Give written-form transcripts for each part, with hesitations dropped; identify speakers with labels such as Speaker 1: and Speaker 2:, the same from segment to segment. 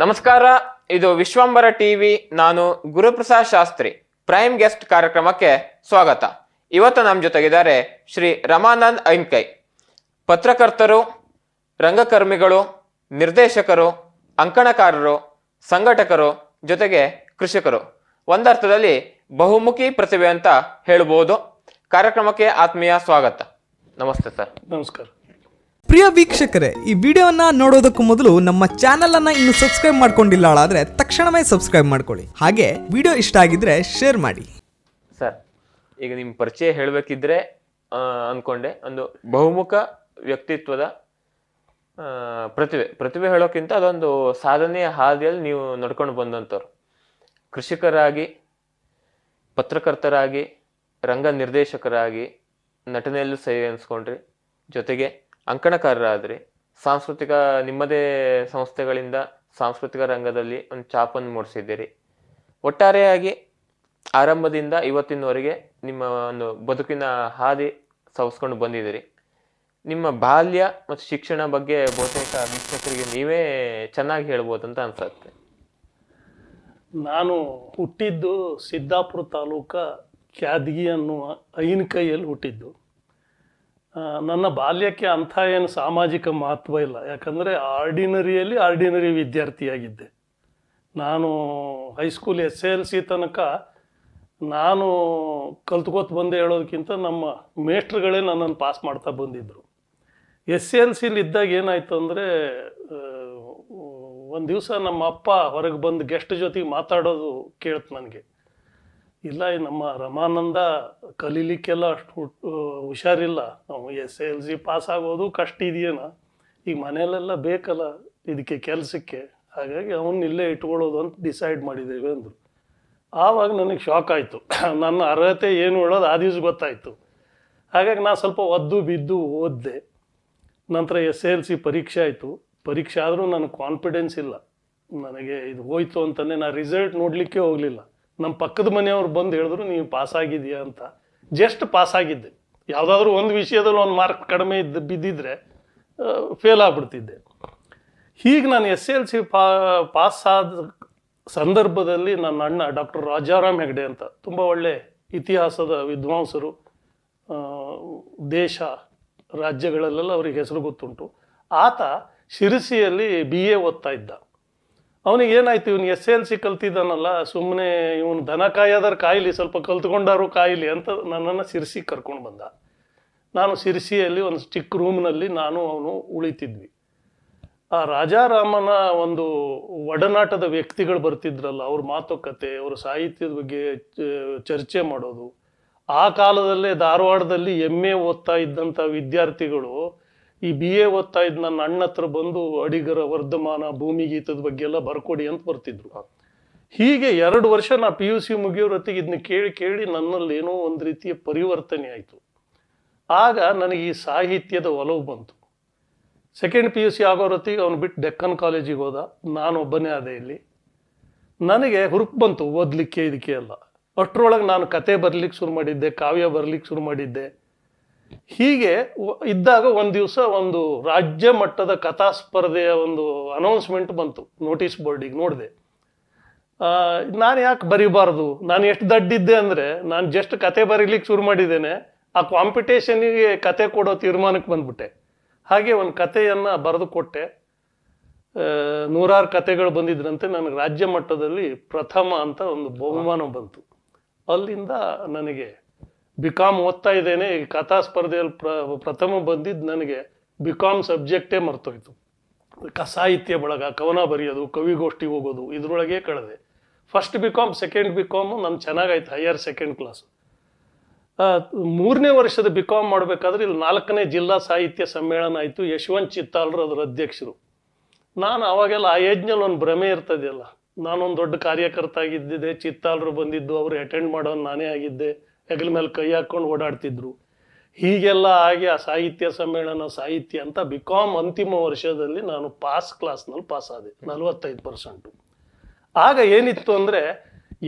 Speaker 1: ನಮಸ್ಕಾರ, ಇದು ವಿಶ್ವಂಬರ ಟಿವಿ. ನಾನು ಗುರುಪ್ರಸಾದ್ ಶಾಸ್ತ್ರಿ. ಪ್ರೈಮ್ ಗೆಸ್ಟ್ ಕಾರ್ಯಕ್ರಮಕ್ಕೆ ಸ್ವಾಗತ. ಇವತ್ತು ನಮ್ಮ ಜೊತೆಗಿದ್ದಾರೆ ಶ್ರೀ ರಮಾನಂದ್ ಐನ್ಕೈ. ಪತ್ರಕರ್ತರು, ರಂಗಕರ್ಮಿಗಳು, ನಿರ್ದೇಶಕರು, ಅಂಕಣಕಾರರು, ಸಂಘಟಕರು, ಜೊತೆಗೆ ಕೃಷಿಕರು. ಒಂದರ್ಥದಲ್ಲಿ ಬಹುಮುಖಿ ಪ್ರತಿಭೆ ಅಂತ ಹೇಳ್ಬೋದು. ಕಾರ್ಯಕ್ರಮಕ್ಕೆ ಆತ್ಮೀಯ ಸ್ವಾಗತ. ನಮಸ್ತೆ ಸರ್.
Speaker 2: ನಮಸ್ಕಾರ.
Speaker 3: ಪ್ರಿಯ ವೀಕ್ಷಕರೇ, ಈ ವಿಡಿಯೋನ ನೋಡೋದಕ್ಕೂ ಮೊದಲು ನಮ್ಮ ಚಾನೆಲ್ ಅನ್ನ ಇನ್ನು ಸಬ್ಸ್ಕ್ರೈಬ್ ಮಾಡ್ಕೊಂಡಿಲ್ಲ ಆದ್ರೆ ತಕ್ಷಣವೇ ಸಬ್ಸ್ಕ್ರೈಬ್ ಮಾಡ್ಕೊಳ್ಳಿ. ಹಾಗೆ ವಿಡಿಯೋ ಇಷ್ಟ ಆಗಿದ್ರೆ ಶೇರ್ ಮಾಡಿ.
Speaker 1: ಸರ್, ಈಗ ನಿಮ್ಮ ಪರಿಚಯ ಹೇಳಬೇಕಿದ್ರೆ ಅನ್ಕೊಂಡೆ, ಒಂದು ಬಹುಮುಖ ವ್ಯಕ್ತಿತ್ವದ ಪ್ರತಿಭೆ ಹೇಳೋಕ್ಕಿಂತ ಅದೊಂದು ಸಾಧನೆಯ ಹಾದಿಯಲ್ಲಿ ನೀವು ನಡ್ಕೊಂಡು ಬಂದಂಥವ್ರು. ಕೃಷಿಕರಾಗಿ, ಪತ್ರಕರ್ತರಾಗಿ, ರಂಗ ನಿರ್ದೇಶಕರಾಗಿ, ನಟನೆಯಲ್ಲೂ ಸೈ ಅನ್ಸ್ಕೊಂಡ್ರಿ. ಜೊತೆಗೆ ಅಂಕಣಕಾರರಾದ್ರಿ. ಸಾಂಸ್ಕೃತಿಕ ನಿಮ್ಮದೇ ಸಂಸ್ಥೆಗಳಿಂದ ಸಾಂಸ್ಕೃತಿಕ ರಂಗದಲ್ಲಿ ಒಂದು ಛಾಪನ್ನು ಮೂಡಿಸಿದ್ದೀರಿ. ಒಟ್ಟಾರೆಯಾಗಿ ಆರಂಭದಿಂದ ಇವತ್ತಿನವರೆಗೆ ನಿಮ್ಮ ಒಂದು ಬದುಕಿನ ಹಾದಿ ಸವಸ್ಕೊಂಡು ಬಂದಿದ್ದೀರಿ. ನಿಮ್ಮ ಬಾಲ್ಯ ಮತ್ತು ಶಿಕ್ಷಣ ಬಗ್ಗೆ ಬಹುತೇಕ ವೀಕ್ಷಕರಿಗೆ ನೀವೇ ಚೆನ್ನಾಗಿ ಹೇಳ್ಬೋದು ಅಂತ ಅನ್ಸುತ್ತೆ.
Speaker 2: ನಾನು ಹುಟ್ಟಿದ್ದು ಸಿದ್ದಾಪುರ ತಾಲೂಕ ಕ್ಯಾದಗಿ ಅನ್ನುವ ಐನಕೈಯಲ್ಲಿ ಹುಟ್ಟಿದ್ದು. ನನ್ನ ಬಾಲ್ಯಕ್ಕೆ ಅಂಥ ಏನು ಸಾಮಾಜಿಕ ಮಹತ್ವ ಇಲ್ಲ, ಯಾಕಂದರೆ ಆರ್ಡಿನರಿ ವಿದ್ಯಾರ್ಥಿಯಾಗಿದ್ದೆ. ನಾನು ಹೈಸ್ಕೂಲ್ SSLC ತನಕ ನಾನು ಕಲ್ತ್ಕೋತ ಬಂದೆ ಹೇಳೋದಕ್ಕಿಂತ ನಮ್ಮ ಮೇಸ್ಟ್ರುಗಳೇ ನನ್ನನ್ನು ಪಾಸ್ ಮಾಡ್ತಾ ಬಂದಿದ್ದರು. SSLCಲಿ ಇದ್ದಾಗ ಏನಾಯಿತು ಅಂದರೆ, ಒಂದು ದಿವಸ ನಮ್ಮ ಅಪ್ಪ ಹೊರಗೆ ಬಂದು ಗೆಸ್ಟ್ ಜೊತೆಗೆ ಮಾತಾಡೋದು ಕೇಳ್ತು ನನಗೆ. ಇಲ್ಲ, ನಮ್ಮ ರಮಾನಂದ ಕಲೀಲಿಕ್ಕೆಲ್ಲ ಅಷ್ಟು ಹುಷಾರಿಲ್ಲ, ನಾವು SSLC ಪಾಸ್ ಆಗೋದು ಕಷ್ಟ ಇದೆಯೇನ, ಈಗ ಮನೆಯಲ್ಲೆಲ್ಲ ಬೇಕಲ್ಲ ಇದಕ್ಕೆ ಕೆಲಸಕ್ಕೆ, ಹಾಗಾಗಿ ಅವನ್ನ ಇಲ್ಲೇ ಇಟ್ಕೊಳ್ಳೋದು ಅಂತ ಡಿಸೈಡ್ ಮಾಡಿದ್ದೇವೆ ಅಂದರು. ಆವಾಗ ನನಗೆ ಶಾಕ್ ಆಯಿತು. ನನ್ನ ಅರ್ಹತೆ ಏನು ಹೇಳೋದು ಆ ದಿವಸ ಗೊತ್ತಾಯಿತು. ಹಾಗಾಗಿ ನಾನು ಸ್ವಲ್ಪ ಒದ್ದು ಬಿದ್ದು ಓದಿದೆ. ನಂತರ SSLC ಪರೀಕ್ಷೆ ಆಯಿತು. ಪರೀಕ್ಷೆ ಆದರೂ ನನಗೆ ಕಾನ್ಫಿಡೆನ್ಸ್ ಇಲ್ಲ, ನನಗೆ ಇದು ಹೋಯ್ತು ಅಂತಲೇ ನಾನು ರಿಸಲ್ಟ್ ನೋಡಲಿಕ್ಕೆ ಹೋಗಲಿಲ್ಲ. ನಮ್ಮ ಪಕ್ಕದ ಮನೆಯವ್ರು ಬಂದು ಹೇಳಿದ್ರು, ನೀವು ಪಾಸಾಗಿದೆಯಾ ಅಂತ. ಜಸ್ಟ್ ಪಾಸಾಗಿದ್ದೆ. ಯಾವುದಾದ್ರೂ ಒಂದು ವಿಷಯದಲ್ಲಿ ಒಂದು ಮಾರ್ಕ್ ಕಡಿಮೆ ಬಿದ್ದಿದ್ರೆ ಫೇಲ್ ಆಗಿಬಿಡ್ತಿದ್ದೆ. ಹೀಗೆ ನಾನು SSLC ಪಾಸ್ ಆದ ಸಂದರ್ಭದಲ್ಲಿ ನನ್ನ ಅಣ್ಣ ಡಾಕ್ಟರ್ ರಾಜಾರಾಮ್ ಹೆಗ್ಡೆ ಅಂತ, ತುಂಬ ಒಳ್ಳೆ ಇತಿಹಾಸದ ವಿದ್ವಾಂಸರು, ದೇಶ ರಾಜ್ಯಗಳಲ್ಲೆಲ್ಲ ಅವ್ರಿಗೆ ಹೆಸರು ಗೊತ್ತುಂಟು. ಆತ ಶಿರಸಿಯಲ್ಲಿ BA ಓದ್ತಾ ಇದ್ದ. ಅವನಿಗೆ ಏನಾಯ್ತು, ಇವನು SSLC ಕಲ್ತಿದ್ದಾನಲ್ಲ, ಸುಮ್ಮನೆ ಇವನು ದನ ಕಾಯೋದಾರ ಕಾಯಿಲಿ, ಸ್ವಲ್ಪ ಕಲ್ತ್ಕೊಂಡಾರು ಕಾಯಿಲಿ ಅಂತ ನನ್ನನ್ನು ಶಿರಸಿಗೆ ಕರ್ಕೊಂಡು ಬಂದ. ನಾನು ಶಿರಸಿಯಲ್ಲಿ ಒಂದು ಚಿಕ್ಕ ರೂಮ್ನಲ್ಲಿ ನಾನು ಅವನು ಉಳಿತಿದ್ವಿ. ಆ ರಾಜಾರಾಮನ ಒಂದು ಒಡನಾಟದ ವ್ಯಕ್ತಿಗಳು ಬರ್ತಿದ್ರಲ್ಲ, ಅವ್ರ ಮಾತುಕತೆ, ಅವ್ರ ಸಾಹಿತ್ಯದ ಬಗ್ಗೆ ಚರ್ಚೆ ಮಾಡೋದು. ಆ ಕಾಲದಲ್ಲೇ ಧಾರವಾಡದಲ್ಲಿ MA ಓದ್ತಾ ಇದ್ದಂಥ ವಿದ್ಯಾರ್ಥಿಗಳು ಈ BA ಓದ್ತಾ ಇದ್ದ ನನ್ನ ಅಣ್ಣ ಹತ್ರ ಬಂದು ಅಡಿಗರ ವರ್ಧಮಾನ, ಭೂಮಿಗೀತದ ಬಗ್ಗೆ ಎಲ್ಲ ಬರ್ಕೊಡಿ ಅಂತ ಬರ್ತಿದ್ರು. ಹೀಗೆ 2 ವರ್ಷ ನಾ PUC ಮುಗಿಯೋರೊತ್ತಿಗೆ ಇದನ್ನ ಕೇಳಿ ಕೇಳಿ ನನ್ನಲ್ಲಿ ಏನೋ ಒಂದು ರೀತಿಯ ಪರಿವರ್ತನೆ ಆಯಿತು. ಆಗ ನನಗೆ ಈ ಸಾಹಿತ್ಯದ ಒಲವು ಬಂತು. ಸೆಕೆಂಡ್ PUC ಆಗೋರೊತ್ತಿಗೆ ಅವನು ಬಿಟ್ಟು ಡೆಕ್ಕನ್ ಕಾಲೇಜಿಗೆ ಹೋದ, ನಾನು ಒಬ್ಬನೇ ಆದೆ ಇಲ್ಲಿ. ನನಗೆ ಹುರುಪು ಬಂತು ಓದಲಿಕ್ಕೆ, ಇದಕ್ಕೆ ಎಲ್ಲ. ಅಷ್ಟರೊಳಗೆ ನಾನು ಕತೆ ಬರಲಿಕ್ಕೆ ಶುರು ಮಾಡಿದ್ದೆ, ಕಾವ್ಯ ಬರಲಿಕ್ಕೆ ಶುರು ಮಾಡಿದ್ದೆ. ಹೀಗೆ ಇದ್ದಾಗ ಒಂದು ದಿವಸ ಒಂದು ರಾಜ್ಯ ಮಟ್ಟದ ಕಥಾ ಸ್ಪರ್ಧೆಯ ಒಂದು ಅನೌನ್ಸ್ಮೆಂಟ್ ಬಂತು, ನೋಟಿಸ್ ಬೋರ್ಡಿಗೆ ನೋಡಿದೆ. ನಾನು ಯಾಕೆ ಬರೀಬಾರ್ದು, ನಾನು ಎಷ್ಟು ದಡ್ಡಿದ್ದೆ ಅಂದರೆ, ನಾನು ಜಸ್ಟ್ ಕತೆ ಬರೀಲಿಕ್ಕೆ ಶುರು ಮಾಡಿದ್ದೇನೆ, ಆ ಕಾಂಪಿಟೇಷನಿಗೆ ಕತೆ ಕೊಡೋ ತೀರ್ಮಾನಕ್ಕೆ ಬಂದ್ಬಿಟ್ಟೆ. ಹಾಗೆ ಒಂದು ಕಥೆಯನ್ನು ಬರೆದು ಕೊಟ್ಟೆ. 100 ಕತೆಗಳು ಬಂದಿದ್ರಂತೆ. ನನಗೆ ರಾಜ್ಯ ಮಟ್ಟದಲ್ಲಿ ಪ್ರಥಮ ಅಂತ ಒಂದು ಬಹುಮಾನ ಬಂತು. ಅಲ್ಲಿಂದ ನನಗೆ BCom ಓದ್ತಾ ಇದ್ದೇನೆ, ಈ ಕಥಾ ಸ್ಪರ್ಧೆಯಲ್ಲಿ ಪ್ರಥಮ ಬಂದಿದ್ದು ನನಗೆ BCom ಸಬ್ಜೆಕ್ಟೇ ಮರ್ತೋಯ್ತು. ಸಾಹಿತ್ಯ ಬಳಗ, ಕವನ ಬರೆಯೋದು, ಕವಿಗೋಷ್ಠಿಗೆ ಹೋಗೋದು, ಇದರೊಳಗೆ ಕಳೆದೆ. ಫಸ್ಟ್ BCom, ಸೆಕೆಂಡ್ BCom ನಾನು ಚೆನ್ನಾಗಾಯ್ತು, ಹೈಯರ್ ಸೆಕೆಂಡ್ ಕ್ಲಾಸ್. 3ನೇ ವರ್ಷದ BCom ಮಾಡಬೇಕಾದ್ರೆ ಇಲ್ಲಿ 4ನೇ ಜಿಲ್ಲಾ ಸಾಹಿತ್ಯ ಸಮ್ಮೇಳನ ಆಯಿತು. ಯಶವಂತ್ ಚಿತ್ತಾಲ್ರು ಅದರ ಅಧ್ಯಕ್ಷರು. ನಾನು ಅವಾಗೆಲ್ಲ ಆ ಏಜ್ನಲ್ಲಿ ಒಂದು ಭ್ರಮೆ ಇರ್ತದೆಯಲ್ಲ, ನಾನೊಂದು ದೊಡ್ಡ ಕಾರ್ಯಕರ್ತ ಆಗಿದ್ದಿದ್ದೆ, ಚಿತ್ತಾಲ್ರು ಬಂದಿದ್ದು, ಅವರು ಅಟೆಂಡ್ ಮಾಡೋನು ನಾನೇ ಆಗಿದ್ದೆ, ಹೆಗಲ ಮೇಲೆ ಕೈ ಹಾಕ್ಕೊಂಡು ಓಡಾಡ್ತಿದ್ರು. ಹೀಗೆಲ್ಲ ಆಗಿ ಆ ಸಾಹಿತ್ಯ ಸಮ್ಮೇಳನ ಸಾಹಿತ್ಯ ಅಂತ BCom ಅಂತಿಮ ವರ್ಷದಲ್ಲಿ ನಾನು ಕ್ಲಾಸ್ನಲ್ಲಿ ಪಾಸ್ ಆದೆ, 45%. ಆಗ ಏನಿತ್ತು ಅಂದರೆ,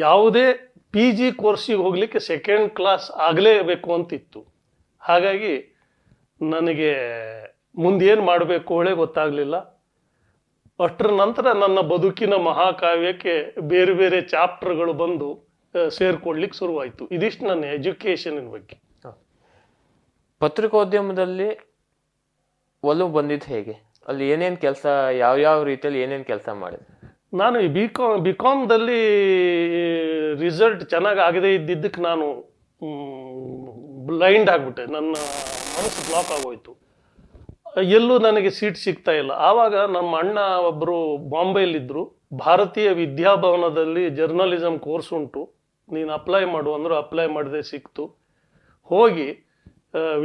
Speaker 2: ಯಾವುದೇ PG ಕೋರ್ಸಿಗೆ ಹೋಗ್ಲಿಕ್ಕೆ ಸೆಕೆಂಡ್ ಕ್ಲಾಸ್ ಆಗಲೇಬೇಕು ಅಂತಿತ್ತು. ಹಾಗಾಗಿ ನನಗೆ ಮುಂದೇನು ಮಾಡಬೇಕು ಒಳ್ಳೆ ಗೊತ್ತಾಗಲಿಲ್ಲ. ಅಷ್ಟರ ನಂತರ ನನ್ನ ಬದುಕಿನ ಮಹಾಕಾವ್ಯಕ್ಕೆ ಬೇರೆ ಬೇರೆ ಚಾಪ್ಟರ್ಗಳು ಬಂದು ಸೇರ್ಕೊಳ್ಲಿಕ್ಕೆ ಶುರುವಾಯಿತು. ಇದಿಷ್ಟು ನನ್ನ ಎಜುಕೇಶನ್ ಬಗ್ಗೆ.
Speaker 1: ಪತ್ರಿಕೋದ್ಯಮದಲ್ಲಿ ಒಲವು ಬಂದಿದ್ದು ಹೇಗೆ? ಅಲ್ಲಿ ಏನೇನು ಕೆಲಸ, ಯಾವ ರೀತಿಯಲ್ಲಿ ಏನೇನು ಕೆಲಸ ಮಾಡಿದೆ?
Speaker 2: ನಾನು ಈ ಬಿ ಕಾಮ್ದಲ್ಲಿ ರಿಸಲ್ಟ್ ಚೆನ್ನಾಗಿ ಆಗದೆ ಇದ್ದಿದ್ದಕ್ಕೆ ನಾನು ಬ್ಲೈಂಡ್ ಆಗಿಬಿಟ್ಟೆ. ನನ್ನ ಮನಸ್ಸು ಬ್ಲಾಕ್ ಆಗೋಯ್ತು. ಎಲ್ಲೂ ನನಗೆ ಸೀಟ್ ಸಿಗ್ತಾ ಇಲ್ಲ. ಆವಾಗ ನಮ್ಮ ಅಣ್ಣ ಒಬ್ಬರು ಬಾಂಬೆಯಲ್ಲಿದ್ದರು. ಭಾರತೀಯ ವಿದ್ಯಾಭವನದಲ್ಲಿ ಜರ್ನಲಿಸಮ್ ಕೋರ್ಸ್ ಉಂಟು, ನೀನು ಅಪ್ಲೈ ಮಾಡು ಅಂದರು. ಅಪ್ಲೈ ಮಾಡಿದೆ, ಸಿಕ್ತು. ಹೋಗಿ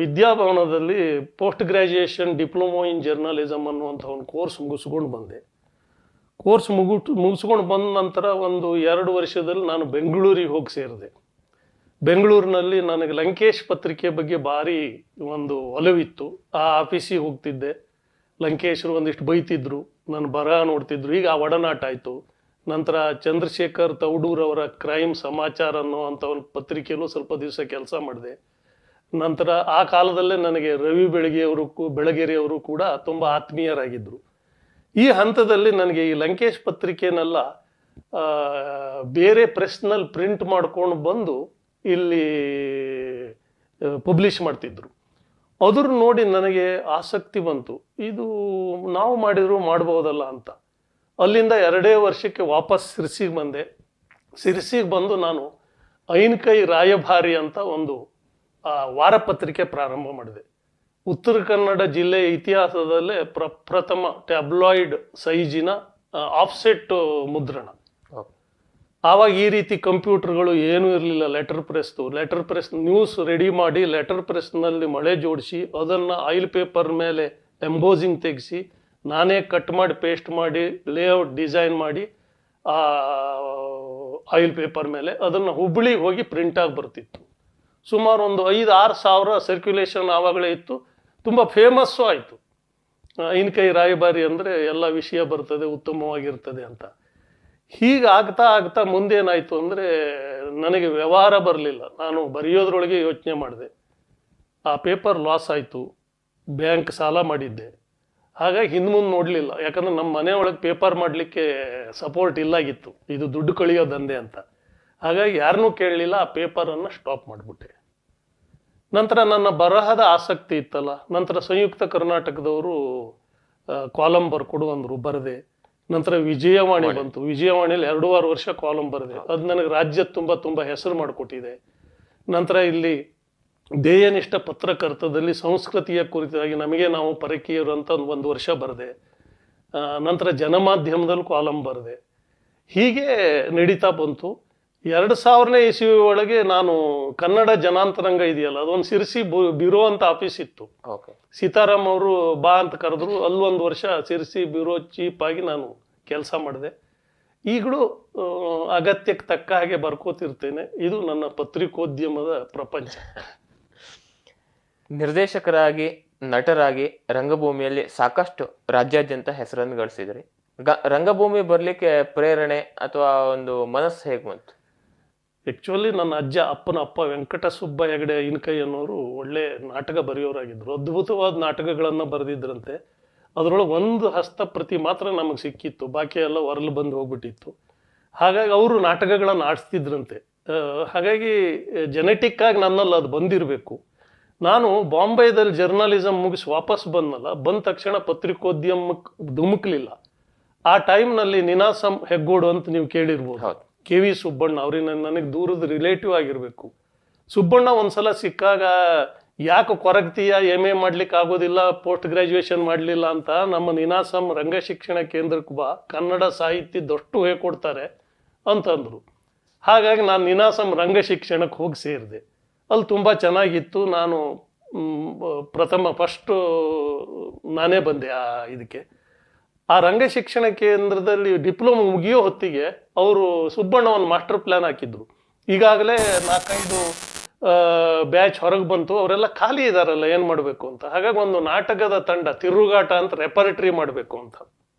Speaker 2: ವಿದ್ಯಾಭವನದಲ್ಲಿ post graduation diploma in journalism ಅನ್ನುವಂಥ ಒಂದು ಕೋರ್ಸ್ ಮುಗಿಸ್ಕೊಂಡು ಬಂದೆ. ಕೋರ್ಸ್ ಮುಗಿಸ್ಕೊಂಡು ಬಂದ ನಂತರ ಒಂದು 2 ವರ್ಷದಲ್ಲಿ ನಾನು ಬೆಂಗಳೂರಿಗೆ ಹೋಗಿ ಸೇರಿದೆ. ಬೆಂಗಳೂರಿನಲ್ಲಿ ನನಗೆ ಲಂಕೇಶ್ ಪತ್ರಿಕೆ ಬಗ್ಗೆ ಭಾರಿ ಒಂದು ಒಲವಿತ್ತು. ಆ ಆಫೀಸಿಗೆ ಹೋಗ್ತಿದ್ದೆ. ಲಂಕೇಶ್ರು ಒಂದಿಷ್ಟು ಬೈತಿದ್ರು, ನನ್ನ ಬರಹ ನೋಡ್ತಿದ್ರು. ಈಗ ಆ ಒಡನಾಟ ಆಯಿತು. ನಂತರ ಚಂದ್ರಶೇಖರ್ ತೌಡೂರವರ ಕ್ರೈಮ್ ಸಮಾಚಾರ ಅನ್ನೋ ಅಂಥ ಒಂದು ಪತ್ರಿಕೆಯಲ್ಲೂ ಸ್ವಲ್ಪ ದಿವಸ ಕೆಲಸ ಮಾಡಿದೆ. ನಂತರ ಆ ಕಾಲದಲ್ಲೇ ನನಗೆ ರವಿ ಬೆಳಗೆರೆಯವರು ಕೂಡ ತುಂಬ ಆತ್ಮೀಯರಾಗಿದ್ದರು. ಈ ಹಂತದಲ್ಲಿ ನನಗೆ ಈ ಲಂಕೇಶ್ ಪತ್ರಿಕೆನೆಲ್ಲ ಬೇರೆ ಪ್ರೆಸ್ನಲ್ಲಿ ಪ್ರಿಂಟ್ ಮಾಡ್ಕೊಂಡು ಬಂದು ಇಲ್ಲಿ ಪಬ್ಲಿಷ್ ಮಾಡ್ತಿದ್ರು. ಅದ್ರ ನೋಡಿ ನನಗೆ ಆಸಕ್ತಿ ಬಂತು, ಇದು ನಾವು ಮಾಡಿದ್ರು ಮಾಡ್ಬೋದಲ್ಲ ಅಂತ. ಅಲ್ಲಿಂದ 2 ವರ್ಷಕ್ಕೆ ವಾಪಸ್ ಸಿರ್ಸಿಗೆ ಬಂದೆ. ಸಿರ್ಸಿಗೆ ಬಂದು ನಾನು ಐನ್ಕೈ ರಾಯಭಾರಿ ಅಂತ ಒಂದು ವಾರಪತ್ರಿಕೆ ಪ್ರಾರಂಭ ಮಾಡಿದೆ. ಉತ್ತರ ಕನ್ನಡ ಜಿಲ್ಲೆಯ ಇತಿಹಾಸದಲ್ಲೇ ಪ್ರಥಮ ಟ್ಯಾಬ್ಲಾಯ್ಡ್ ಸೈಜಿನ ಆಫ್ಸೆಟ್ ಮುದ್ರಣ. ಆವಾಗ ಈ ರೀತಿ ಕಂಪ್ಯೂಟರ್ಗಳು ಏನೂ ಇರಲಿಲ್ಲ. ಲೆಟರ್ ಪ್ರೆಸ್ ನ್ಯೂಸ್ ರೆಡಿ ಮಾಡಿ ಲೆಟರ್ ಪ್ರೆಸ್ನಲ್ಲಿ ಮಳೆ ಜೋಡಿಸಿ ಅದನ್ನು ಆಯಿಲ್ ಪೇಪರ್ ಮೇಲೆ ಎಂಬೋಸಿಂಗ್ ತೆಗೆಸಿ ನಾನೇ ಕಟ್ ಮಾಡಿ ಪೇಸ್ಟ್ ಮಾಡಿ ಲೇಔಟ್ ಡಿಸೈನ್ ಮಾಡಿ ಆಯಿಲ್ ಪೇಪರ್ ಮೇಲೆ ಅದನ್ನು ಹುಬ್ಬಳ್ಳಿಗೆ ಹೋಗಿ ಪ್ರಿಂಟಾಗಿ ಬರ್ತಿತ್ತು. ಸುಮಾರು ಒಂದು 5-6 ಸಾವಿರ ಸರ್ಕ್ಯುಲೇಷನ್ ಆವಾಗಲೇ ಇತ್ತು. ತುಂಬ ಫೇಮಸ್ಸು ಆಯಿತು. ಐನ್ಕೈ ರಾಯಭಾರಿ ಅಂದರೆ ಎಲ್ಲ ವಿಷಯ ಬರ್ತದೆ, ಉತ್ತಮವಾಗಿರ್ತದೆ ಅಂತ. ಹೀಗೆ ಆಗ್ತಾ ಮುಂದೇನಾಯಿತು ಅಂದರೆ ನನಗೆ ವ್ಯವಹಾರ ಬರಲಿಲ್ಲ. ನಾನು ಬರೆಯೋದ್ರೊಳಗೆ ಯೋಚನೆ ಮಾಡಿದೆ. ಆ ಪೇಪರ್ ಲಾಸ್ ಆಯಿತು. ಬ್ಯಾಂಕ್ ಸಾಲ ಮಾಡಿದ್ದೆ. ಹಾಗಾಗಿ ಹಿಂದೆ ನೋಡಲಿಲ್ಲ. ಯಾಕಂದರೆ ನಮ್ಮ ಮನೆಯೊಳಗೆ ಪೇಪರ್ ಮಾಡಲಿಕ್ಕೆ ಸಪೋರ್ಟ್ ಇಲ್ಲಾಗಿತ್ತು. ಇದು ದುಡ್ಡು ಕಳಿಯೋ ದಂಧೆ ಅಂತ. ಹಾಗಾಗಿ ಯಾರನ್ನೂ ಕೇಳಲಿಲ್ಲ. ಆ ಪೇಪರನ್ನು ಸ್ಟಾಪ್ ಮಾಡಿಬಿಟ್ಟೆ. ನಂತರ ನನ್ನ ಬರಹದ ಆಸಕ್ತಿ ಇತ್ತಲ್ಲ. ನಂತರ ಸಂಯುಕ್ತ ಕರ್ನಾಟಕದವರು ಕಾಲಮ್ ಬರ್ಕೊಡು ಅಂದರು, ಬರೆದೆ. ನಂತರ ವಿಜಯವಾಣಿ ಬಂತು. ವಿಜಯವಾಣಿಯಲ್ಲಿ 2.5 ವರ್ಷ ಕಾಲಮ್ ಬರೆದೆ. ಅದು ನನಗೆ ರಾಜ್ಯದ ತುಂಬ ಹೆಸರು ಮಾಡಿಕೊಟ್ಟಿದೆ. ನಂತರ ಇಲ್ಲಿ ಧ್ಯೇಯನಿಷ್ಠ ಪತ್ರಕರ್ತದಲ್ಲಿ ಸಂಸ್ಕೃತಿಯ ಕುರಿತಾಗಿ ನಮಗೆ ನಾವು ಪರಕೀಯರು ಅಂತ 1 ವರ್ಷ ಬರೆದೆ. ನಂತರ ಜನಮಾಧ್ಯಮದಲ್ಲಿ ಕಾಲಮ್ ಬರೆದೆ. ಹೀಗೆ ನಡೀತಾ ಬಂತು. 2000ನೇ ಇಸ್ವಿ ಒಳಗೆ ನಾನು ಕನ್ನಡ ಜನಾಂತರಂಗ ಇದೆಯಲ್ಲ, ಅದೊಂದು ಸಿರ್ಸಿ ಬ್ಯೂರೋ ಅಂತ ಆಫೀಸ್ ಇತ್ತು. ಸೀತಾರಾಮ್ ಅವರು ಬಾ ಅಂತ ಕರೆದ್ರು. ಅಲ್ಲೊಂದು ವರ್ಷ ಸಿರ್ಸಿ ಬ್ಯೂರೋ ಚೀಫ್ ಆಗಿ ನಾನು ಕೆಲಸ ಮಾಡಿದೆ. ಈಗಲೂ ಅಗತ್ಯಕ್ಕೆ ತಕ್ಕ ಹಾಗೆ ಬರ್ಕೋತಿರ್ತೇನೆ. ಇದು ನನ್ನ ಪತ್ರಿಕೋದ್ಯಮದ ಪ್ರಪಂಚ.
Speaker 1: ನಿರ್ದೇಶಕರಾಗಿ, ನಟರಾಗಿ ರಂಗಭೂಮಿಯಲ್ಲಿ ಸಾಕಷ್ಟು ರಾಜ್ಯಾದ್ಯಂತ ಹೆಸರನ್ನು ಗಳಿಸಿದ್ರಿ. ರಂಗಭೂಮಿ ಬರ್ಲಿಕ್ಕೆ ಪ್ರೇರಣೆ ಅಥವಾ ಒಂದು ಮನಸ್ಸು ಹೇಗೆ ಬಂತು?
Speaker 2: ಆ್ಯಕ್ಚುಲಿ ನನ್ನ ಅಪ್ಪನ ಅಪ್ಪ ವೆಂಕಟಸುಬ್ಬ ಹೆಗಡೆ ಐನ್ಕೈ ಅನ್ನೋರು ಒಳ್ಳೆ ನಾಟಕ ಬರೆಯೋರಾಗಿದ್ದರು. ಅದ್ಭುತವಾದ ನಾಟಕಗಳನ್ನು ಬರೆದಿದ್ರಂತೆ. ಅದರೊಳಗೆ ಒಂದು ಹಸ್ತಪ್ರತಿ ಮಾತ್ರ ನಮಗೆ ಸಿಕ್ಕಿತ್ತು, ಬಾಕಿ ಎಲ್ಲ ಹೊರಲು ಬಂದು ಹೋಗ್ಬಿಟ್ಟಿತ್ತು. ಹಾಗಾಗಿ ಅವರು ನಾಟಕಗಳನ್ನು ಆಡಿಸ್ತಿದ್ರಂತೆ. ಹಾಗಾಗಿ ಜೆನೆಟಿಕ್ ಆಗಿ ನನ್ನಲ್ಲಿ ಅದು ಬಂದಿರಬೇಕು. ನಾನು ಬಾಂಬೆದಲ್ಲಿ ಜರ್ನಲಿಸಮ್ ಮುಗಿಸಿ ವಾಪಸ್ ಬಂದ ತಕ್ಷಣ ಪತ್ರಿಕೋದ್ಯಮಕ್ಕೆ ಧುಮುಕ್ಲಿಲ್ಲ. ಆ ಟೈಮ್ನಲ್ಲಿ ನಿನಾಸಂ ಹೆಗ್ಗೋಡು ಅಂತ ನೀವು ಕೇಳಿರ್ಬೋದು. KV ಸುಬ್ಬಣ್ಣ ಅವ್ರಿಗೆ ನನಗೆ ದೂರದ ರಿಲೇಟಿವ್ ಆಗಿರಬೇಕು. ಸುಬ್ಬಣ್ಣ ಒಂದ್ಸಲ ಸಿಕ್ಕಾಗ, ಯಾಕೆ ಕೊರಗ್ತೀಯ, MA ಮಾಡ್ಲಿಕ್ಕೆ ಆಗೋದಿಲ್ಲ, ಪೋಸ್ಟ್ ಗ್ರ್ಯಾಜುಯೇಷನ್ ಮಾಡಲಿಲ್ಲ ಅಂತ, ನಮ್ಮ ನಿನಾಸಂ ರಂಗಶಿಕ್ಷಣ ಕೇಂದ್ರಕ್ಕೆ ಬಾ, ಕನ್ನಡ ಸಾಹಿತ್ಯದಷ್ಟು ಹೇಳ್ಕೊಡ್ತಾರೆ ಅಂತಂದರು. ಹಾಗಾಗಿ ನಾನು ನಿನಾಸಂ ರಂಗಶಿಕ್ಷಣಕ್ಕೆ ಹೋಗಿ ಸೇರಿದೆ. ಅಲ್ಲಿ ತುಂಬ ಚೆನ್ನಾಗಿತ್ತು. ನಾನು ಫಸ್ಟು ನಾನೇ ಬಂದೆ ಇದಕ್ಕೆ. ಆ ರಂಗಶಿಕ್ಷಣ ಕೇಂದ್ರದಲ್ಲಿ ಡಿಪ್ಲೊಮಾ ಮುಗಿಯೋ ಹೊತ್ತಿಗೆ ಅವರು ಸುಬ್ಬಣ್ಣ ಒಂದು ಮಾಸ್ಟರ್ ಪ್ಲ್ಯಾನ್ ಹಾಕಿದ್ರು. ಈಗಾಗಲೇ 4-5 ಬ್ಯಾಚ್ ಹೊರಗೆ ಬಂತು, ಅವರೆಲ್ಲ ಖಾಲಿ ಇದ್ದಾರಲ್ಲ, ಏನು ಮಾಡಬೇಕು ಅಂತ. ಹಾಗಾಗಿ ಒಂದು ನಾಟಕದ ತಂಡ, ತಿರುಗಾಟ ಅಂತ ರೆಪರ್ಟ್ರಿ ಮಾಡಬೇಕು ಅಂತ.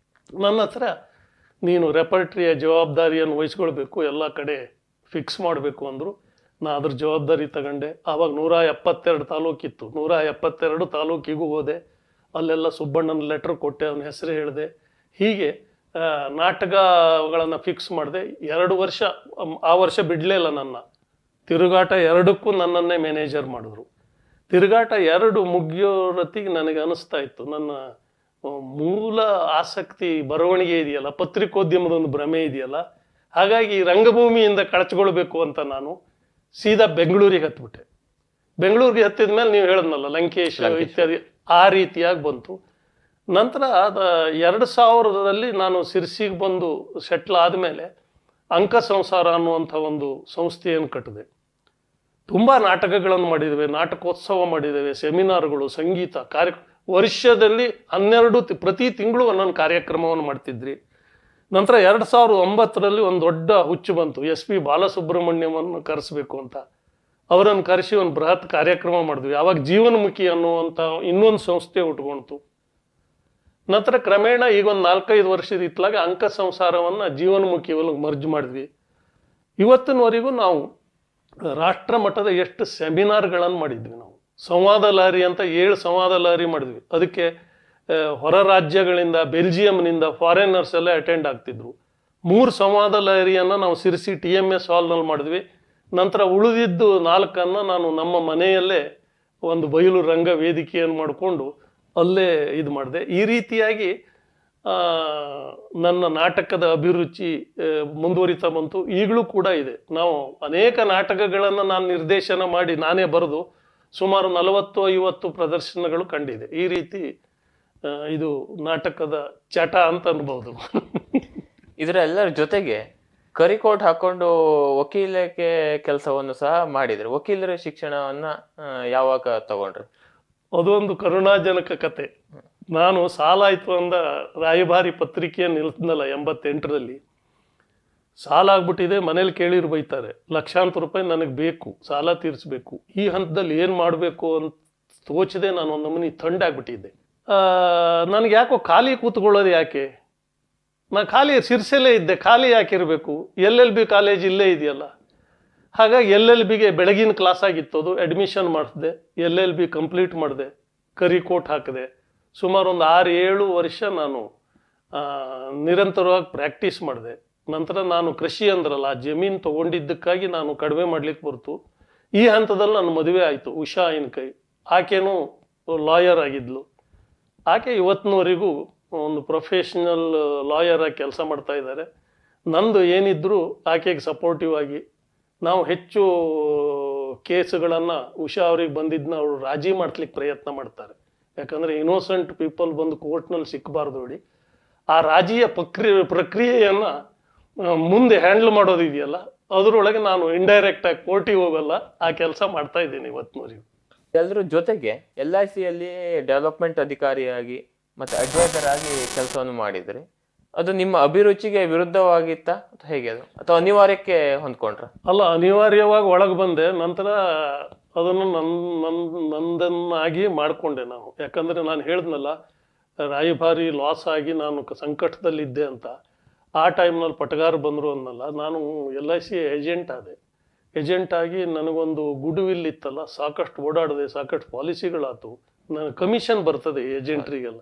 Speaker 2: ನನ್ನ ಹತ್ರ ನೀನು ರೆಪರ್ಟ್ರಿಯ ಜವಾಬ್ದಾರಿಯನ್ನು ವಹಿಸ್ಕೊಳ್ಬೇಕು, ಎಲ್ಲ ಕಡೆ ಫಿಕ್ಸ್ ಮಾಡಬೇಕು ಅಂದರು. ನಾ ಅದ್ರ ಜವಾಬ್ದಾರಿ ತಗೊಂಡೆ. ಆವಾಗ 172 ತಾಲೂಕಿತ್ತು. 172 ತಾಲೂಕಿಗೂ ಹೋದೆ. ಅಲ್ಲೆಲ್ಲ ಸುಬ್ಬಣ್ಣನ ಲೆಟ್ರ್ ಕೊಟ್ಟೆ, ಅವನ ಹೆಸರು ಹೇಳಿದೆ. ಹೀಗೆ ನಾಟಕಗಳನ್ನು ಫಿಕ್ಸ್ ಮಾಡಿದೆ. 2 ವರ್ಷ ಆ ವರ್ಷ ಬಿಡಲೇ ಇಲ್ಲ ನನ್ನ. ತಿರುಗಾಟ 2ಕ್ಕೂ ನನ್ನನ್ನೇ ಮ್ಯಾನೇಜರ್ ಮಾಡಿದ್ರು. ತಿರುಗಾಟ 2 ಮುಗಿಯೋರತ್ತಿಗೆ ನನಗೆ ಅನಿಸ್ತಾ ಇತ್ತು ನನ್ನ ಮೂಲ ಆಸಕ್ತಿ ಬರವಣಿಗೆ ಇದೆಯಲ್ಲ, ಪತ್ರಿಕೋದ್ಯಮದ ಒಂದು ಭ್ರಮೆ ಇದೆಯಲ್ಲ, ಹಾಗಾಗಿ ರಂಗಭೂಮಿಯಿಂದ ಕಳಚಿಕೊಳ್ಬೇಕು ಅಂತ ನಾನು ಸೀದಾ ಬೆಂಗಳೂರಿಗೆ ಹತ್ಬಿಟ್ಟೆ. ಬೆಂಗಳೂರಿಗೆ ಹತ್ತಿದ ಮೇಲೆ ನೀವು ಹೇಳಿದ್ನಲ್ಲ ಲಂಕೇಶ್ ಇತ್ಯಾದಿ, ಆ ರೀತಿಯಾಗಿ ಬಂತು. ನಂತರ 2000ರಲ್ಲಿ ನಾನು ಸಿರ್ಸಿಗೆ ಬಂದು ಸೆಟ್ಲ್ ಆದಮೇಲೆ ಅಂಕ ಸಂಸಾರ ಅನ್ನುವಂಥ ಒಂದು ಸಂಸ್ಥೆಯನ್ನು ಕಟ್ಟಿದೆ. ತುಂಬ ನಾಟಕಗಳನ್ನು ಮಾಡಿದ್ದೇವೆ, ನಾಟಕೋತ್ಸವ ಮಾಡಿದ್ದೇವೆ, ಸೆಮಿನಾರ್ಗಳು, ಸಂಗೀತ ವರ್ಷದಲ್ಲಿ 12 ಪ್ರತಿ ತಿಂಗಳು ಒಂದೊಂದು ಕಾರ್ಯಕ್ರಮವನ್ನು ಮಾಡ್ತಿದ್ರಿ. ನಂತರ 2009ರಲ್ಲಿ ಒಂದು ದೊಡ್ಡ ಹುಚ್ಚು ಬಂತು, SP ಬಾಲಸುಬ್ರಹ್ಮಣ್ಯವನ್ನು ಕರೆಸಬೇಕು ಅಂತ. ಅವರನ್ನು ಕರೆಸಿ ಒಂದು ಬೃಹತ್ ಕಾರ್ಯಕ್ರಮ ಮಾಡಿದ್ವಿ. ಆವಾಗ ಜೀವನಮುಖಿ ಅನ್ನುವಂಥ ಇನ್ನೊಂದು ಸಂಸ್ಥೆ ಉಟ್ಕೊಳ್ತು. ನಂತರ ಕ್ರಮೇಣ ಈಗ ಒಂದು 4-5 ವರ್ಷದ ಇತ್ತಲಾಗ ಅಂಕ ಸಂಸಾರವನ್ನು ಜೀವನಮುಖಿ ಮರ್ಜ್ ಮಾಡಿದ್ವಿ. ಇವತ್ತಿನವರೆಗೂ ನಾವು ರಾಷ್ಟ್ರ ಮಟ್ಟದ ಎಷ್ಟು ಸೆಮಿನಾರ್ಗಳನ್ನು ಮಾಡಿದ್ವಿ. ನಾವು ಸಂವಾದ ಲಾರಿ ಅಂತ 7 ಸಂವಾದ ಲಾರಿ ಮಾಡಿದ್ವಿ. ಅದಕ್ಕೆ ಹೊರ ರಾಜ್ಯಗಳಿಂದ, ಬೆಲ್ಜಿಯಂನಿಂದ ಫಾರಿನರ್ಸ್ ಎಲ್ಲ ಅಟೆಂಡ್ ಆಗ್ತಿದ್ರು. 3 ಸಂವಾದ ಲಾರಿಯನ್ನು ನಾವು ಸಿರ್ಸಿ TMS ಹಾಲ್ನಲ್ಲಿ ಮಾಡಿದ್ವಿ. ನಂತರ ಉಳಿದಿದ್ದು 4 ನಾನು ನಮ್ಮ ಮನೆಯಲ್ಲೇ ಒಂದು ಬಯಲು ರಂಗ ವೇದಿಕೆಯನ್ನು ಮಾಡಿಕೊಂಡು ಅಲ್ಲೇ ಇದು ಮಾಡಿದೆ. ಈ ರೀತಿಯಾಗಿ ನನ್ನ ನಾಟಕದ ಅಭಿರುಚಿ ಮುಂದುವರಿತಾ ಬಂತು. ಈಗಲೂ ಕೂಡ ಇದೆ. ನಾವು ಅನೇಕ ನಾಟಕಗಳನ್ನು ನಾನು ನಿರ್ದೇಶನ ಮಾಡಿ ನಾನೇ ಬರೆದು ಸುಮಾರು 40-50 ಪ್ರದರ್ಶನಗಳು ಕಂಡಿದೆ. ಈ ರೀತಿ ಇದು ನಾಟಕದ ಚಟ ಅಂತ ಅನ್ಬೋದು.
Speaker 1: ಇದರ ಎಲ್ಲರ ಜೊತೆಗೆ ಕರಿಕೋಟ್ ಹಾಕೊಂಡು ವಕೀಲಕ್ಕೆ ಕೆಲಸವನ್ನು ಸಹ ಮಾಡಿದ್ರಿ. ವಕೀಲರ ಶಿಕ್ಷಣವನ್ನ ಯಾವಾಗ ತಗೊಂಡ್ರಿ?
Speaker 2: ಅದೊಂದು ಕರುಣಾಜನಕ ಕತೆ. ನಾನು ಸಾಲ ಆಯ್ತು ಅಂದ ರಾಯಭಾರಿ ಪತ್ರಿಕೆಯನ್ನು ನಿಲ್ತಿದ್ನಲ್ಲ 88ರಲ್ಲಿ, ಸಾಲ ಆಗ್ಬಿಟ್ಟಿದೆ, ಮನೇಲಿ ಕೇಳಿರು ಬೈತಾರೆ, ಲಕ್ಷಾಂತರ ರೂಪಾಯಿ ನನಗೆ ಬೇಕು, ಸಾಲ ತೀರಿಸ್ಬೇಕು. ಈ ಹಂತದಲ್ಲಿ ಏನು ಮಾಡಬೇಕು ಅಂತ ತೋಚದೆ ನಾನು ಒಂದು ನಮೂನಿ ತಂಡಾಗ್ಬಿಟ್ಟಿದ್ದೆ. ನನಗೆ ಯಾಕೋ ಖಾಲಿ ಕೂತ್ಕೊಳ್ಳೋದು ಯಾಕೆ, ನಾನು ಖಾಲಿ ಸಿರ್ಸೆಲ್ಲೇ ಇದ್ದೆ, ಖಾಲಿ ಯಾಕಿರಬೇಕು, LLB ಕಾಲೇಜ್ ಇಲ್ಲೇ ಇದೆಯಲ್ಲ. ಹಾಗಾಗಿ LLBಗೆ ಬೆಳಗಿನ ಕ್ಲಾಸ್ ಆಗಿತ್ತು, ಅದು ಅಡ್ಮಿಷನ್ ಮಾಡಿಸಿದೆ, LLB ಕಂಪ್ಲೀಟ್ ಮಾಡಿದೆ, ಕರಿಕೋಟ್ ಹಾಕಿದೆ. ಸುಮಾರು ಒಂದು 6-7 ವರ್ಷ ನಾನು ನಿರಂತರವಾಗಿ ಪ್ರಾಕ್ಟೀಸ್ ಮಾಡಿದೆ. ನಂತರ ನಾನು ಕೃಷಿ ಅಂದ್ರಲ್ಲ, ಆ ಜಮೀನು ತೊಗೊಂಡಿದ್ದಕ್ಕಾಗಿ ನಾನು ಕಡಿಮೆ ಮಾಡ್ಲಿಕ್ಕೆ ಬರ್ತು. ಈ ಹಂತದಲ್ಲಿ ನನ್ನ ಮದುವೆ ಆಯಿತು ಉಷಾ ಕೈ. ಆಕೆನೂ ಲಾಯರ್ ಆಗಿದ್ಲು. ಆಕೆ ಇವತ್ತಿನವರೆಗೂ ಒಂದು ಪ್ರೊಫೆಷನಲ್ ಲಾಯರ್ ಆಗಿ ಕೆಲಸ ಮಾಡ್ತಾ ಇದ್ದಾರೆ. ನಂದು ಏನಿದ್ರು ಆಕೆಗೆ ಸಪೋರ್ಟಿವ್ ಆಗಿ ನಾವು ಹೆಚ್ಚು ಕೇಸುಗಳನ್ನು ಉಷಾ ಅವ್ರಿಗೆ ಬಂದಿದ್ದನ್ನ ಅವರು ರಾಜಿ ಮಾಡ್ಲಿಕ್ಕೆ ಪ್ರಯತ್ನ ಮಾಡ್ತಾರೆ. ಯಾಕಂದರೆ ಇನ್ನೋಸೆಂಟ್ ಪೀಪಲ್ ಬಂದು ಕೋರ್ಟ್ನಲ್ಲಿ ಸಿಕ್ಕಬಾರ್ದು ನೋಡಿ. ಆ ರಾಜಿಯ ಪ್ರಕ್ರಿಯೆಯನ್ನು ಮುಂದೆ ಹ್ಯಾಂಡಲ್ ಮಾಡೋದಿದೆಯಲ್ಲ, ಅದರೊಳಗೆ ನಾನು ಇಂಡೈರೆಕ್ಟಾಗಿ ಕೋರ್ಟಿಗೆ ಹೋಗಲ್ಲ, ಆ ಕೆಲಸ ಮಾಡ್ತಾ ಇದ್ದೀನಿ ಇವತ್ತಿನವರೆಗೂ.
Speaker 1: ಎಲ್ಲರ ಜೊತೆಗೆ LICಯಲ್ಲಿ ಡೆವಲಪ್ಮೆಂಟ್ ಅಧಿಕಾರಿಯಾಗಿ ಮತ್ತು ಅಡ್ವೈಸರ್ ಆಗಿ ಕೆಲಸವನ್ನು ಮಾಡಿದ್ರಿ. ಅದು ನಿಮ್ಮ ಅಭಿರುಚಿಗೆ ವಿರುದ್ಧವಾಗಿತ್ತಾ ಅಥವಾ ಹೇಗೆ ಅದು, ಅಥವಾ ಅನಿವಾರ್ಯಕ್ಕೆ ಹೊಂದ್ಕೊಂಡ್ರ?
Speaker 2: ಅಲ್ಲ, ಅನಿವಾರ್ಯವಾಗಿ ಒಳಗೆ ಬಂದೆ. ನಂತರ ಅದನ್ನು ನಂದನ್ನಾಗಿ ಮಾಡಿಕೊಂಡೆ ನಾವು. ಯಾಕಂದರೆ ನಾನು ಹೇಳಿದ್ನಲ್ಲ, ರಾಯಭಾರಿ ಲಾಸ್ ಆಗಿ ನಾನು ಸಂಕಟದಲ್ಲಿದ್ದೆ ಅಂತ. ಆ ಟೈಮ್ನಲ್ಲಿ ಪಟಗಾರ ಬಂದರು ಅನ್ನಲ್ಲ, ನಾನು LIC ಏಜೆಂಟ್ ಆದೆ. ಏಜೆಂಟ್ ಆಗಿ ನನಗೊಂದು ಗುಡ್ ವಿಲ್ ಇತ್ತಲ್ಲ, ಸಾಕಷ್ಟು ಓಡಾಡಿದೆ, ಸಾಕಷ್ಟು ಪಾಲಿಸಿಗಳಾಯ್ತು. ನನಗೆ ಕಮಿಷನ್ ಬರ್ತದೆ ಏಜೆಂಟ್ರಿಗೆಲ್ಲ.